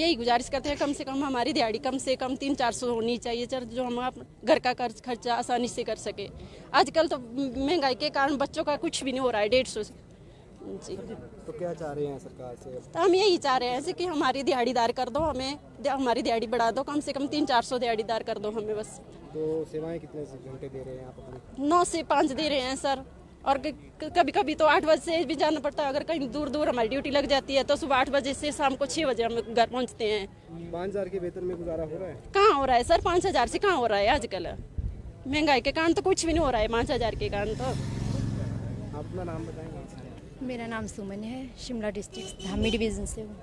यही गुजारिश करते हैं, कम से कम हमारी दिहाड़ी कम से कम 300-400 होनी चाहिए सर, जो हम घर का खर्चा आसानी से कर सके। आजकल तो महंगाई के कारण बच्चों का कुछ भी नहीं हो रहा है 150 से जी। तो क्या चाह रहे हैं सरकार से? तो हम यही चाह रहे हैं कि हमारी दिहाड़ीदार कर दो, हमें हमारी दिहाड़ी बढ़ा दो, कम से कम 300-400 दिहाड़ीदार कर दो हमें बस। तो सेवाएं कितने घंटे दे रहे हैं आप अपनी? 9 से 5 दे रहे हैं सर, और कभी कभी तो 8 बजे से भी जाना पड़ता है। अगर कहीं दूर दूर हमारी ड्यूटी लग जाती है तो सुबह 8 बजे से शाम को 6 बजे हम घर पहुंचते हैं। 5,000 के वेतन में गुजारा हो रहा है? कहाँ हो रहा है सर, 5,000 से कहाँ हो रहा है? आजकल महंगाई के कारण तो कुछ भी नहीं हो रहा है 5,000 के कारण तो। आप अपना नाम बताएंगे? मेरा नाम सुमन है, शिमला डिस्ट्रिक्ट धामी डिवीज़न से हूँ।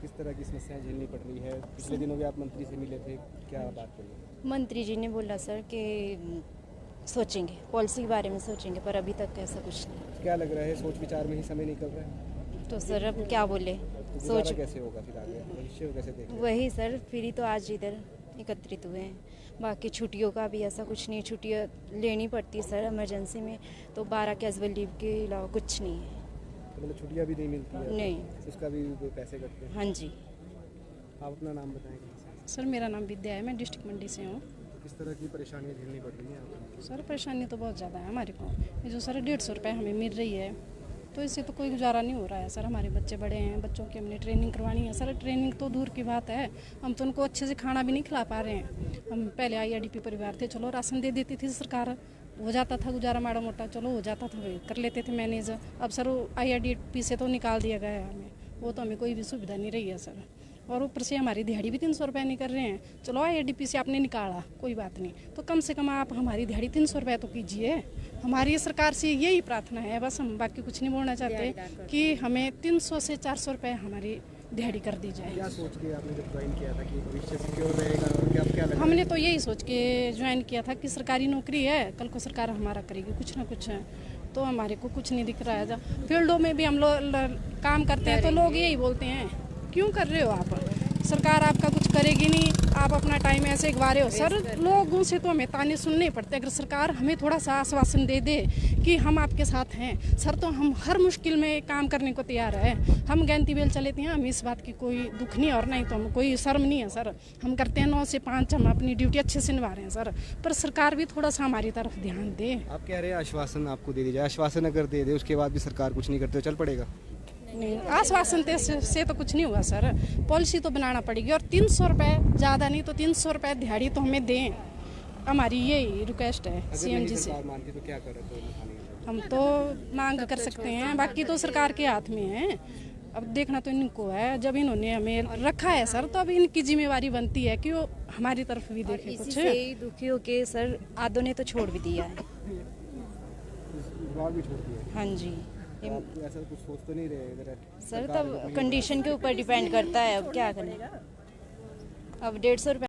किस तरह की समस्याएं झेलनी पड़ रही है? पिछले दिनों भी आप मंत्री से मिले थे, क्या बात करें? मंत्री जी ने बोला सर कि सोचेंगे, पॉलिसी के बारे में सोचेंगे, पर अभी तक ऐसा कुछ नहीं। क्या लग रहा है, सोच विचार में ही समय निकल रहा है? तो सर अब क्या बोले, सोच कैसे होगा फिर आगे, भविष्य कैसे देखें? वही सर, फिर ही तो आज इधर एकत्रित हुए हैं। बाकी छुट्टियों का भी ऐसा कुछ नहीं, छुट्टियाँ लेनी पड़ती है सर इमरजेंसी में, तो 12 कैजुअल लीव के अलावा कुछ नहीं है। तो मतलब छुट्टियाँ भी नहीं मिलती है? नहीं। उसका भी पैसे कटते हैं? हाँ जी। आप अपना नाम बताएंगे? सर मेरा नाम विद्या है, मैं डिस्ट्रिक्ट मंडी से हूँ। किस तरह की परेशानियाँ झेलनी पड़ रही हैं आपको? सर परेशानी तो बहुत ज़्यादा है हमारे को। ये जो सर 150 रुपये हमें मिल रही है, तो इससे तो कोई गुजारा नहीं हो रहा है सर। हमारे बच्चे बड़े हैं, बच्चों की हमने ट्रेनिंग करवानी है सर। ट्रेनिंग तो दूर की बात है, हम तो उनको अच्छे से खाना भी नहीं खिला पा रहे हैं। हम पहले IRDP परिवार थे, चलो राशन दे देती थी सरकार, हो जाता था गुजारा माड़ा मोटा, चलो हो जाता था, कर लेते थे मैनेज। अब सर IRDP से तो निकाल दिया गया है हमें, वो तो हमें कोई भी सुविधा नहीं रही है सर। और ऊपर से हमारी दिहाड़ी भी 300 रुपये नहीं कर रहे हैं। चलो IRDP से आपने निकाला, कोई बात नहीं, तो कम से कम आप हमारी दिहाड़ी 300 रुपये तो कीजिए। हमारी सरकार से यही प्रार्थना है बस, हम बाकी कुछ नहीं बोलना चाहते, कि हमें 300 से 400 रुपये हमारी दिहाड़ी कर दी जाए। क्या सोच के आपने जब ज्वाइन किया था कि भविष्य सिक्योर रहेगा, और क्या लगा? हमने तो यही सोच के ज्वाइन किया था कि सरकारी नौकरी है, कल को सरकार हमारा करेगी कुछ ना कुछ है, तो हमारे को कुछ नहीं दिख रहा है। फील्डों में भी हम लोग काम करते हैं तो लोग यही बोलते हैं, क्यों कर रहे हो आप, सरकार आपका कुछ करेगी नहीं, आप अपना टाइम ऐसे गंवारे हो। सर लोगों से तो हमें ताने सुनने पड़ते, अगर सरकार हमें थोड़ा सा आश्वासन दे दे कि हम आपके साथ हैं सर, तो हम हर मुश्किल में काम करने को तैयार है। हम गैंती बेल चलेते हैं, हम इस बात की कोई दुख नहीं, और नहीं तो हम कोई शर्म नहीं है सर। हम करते हैं 9 से 5, हम अपनी ड्यूटी अच्छे से निभा रहे हैं सर, पर सरकार भी थोड़ा सा हमारी तरफ ध्यान दे। आप कह रहे हैं आश्वासन आपको दे दी जाए, आश्वासन अगर दे दे उसके बाद भी सरकार कुछ नहीं करते, चल पड़ेगा? नहीं, आश्वासन से तो कुछ नहीं हुआ सर, पॉलिसी तो बनाना पड़ेगी। और 300 रुपये ज़्यादा नहीं तो 300 रुपये दिहाड़ी तो हमें दें, हमारी यही रिक्वेस्ट है CM जी से। मानती तो क्या करें? हम तो मांग कर सकते हैं, बाकी तो सरकार के हाथ में है, अब देखना तो इनको है। जब इन्होंने हमें रखा है सर, तो अब इनकी जिम्मेवारी बनती है कि वो हमारी तरफ भी देखे कुछ। इसी से दुखी होके सर आदों ने तो छोड़ भी दिया है। भी छोड़ दिया? हाँ जी। आप ऐसा कुछ सोच तो नहीं रहे इधर? सर तब कंडीशन के ऊपर डिपेंड करता है, अब क्या करें। अब 150 रुपये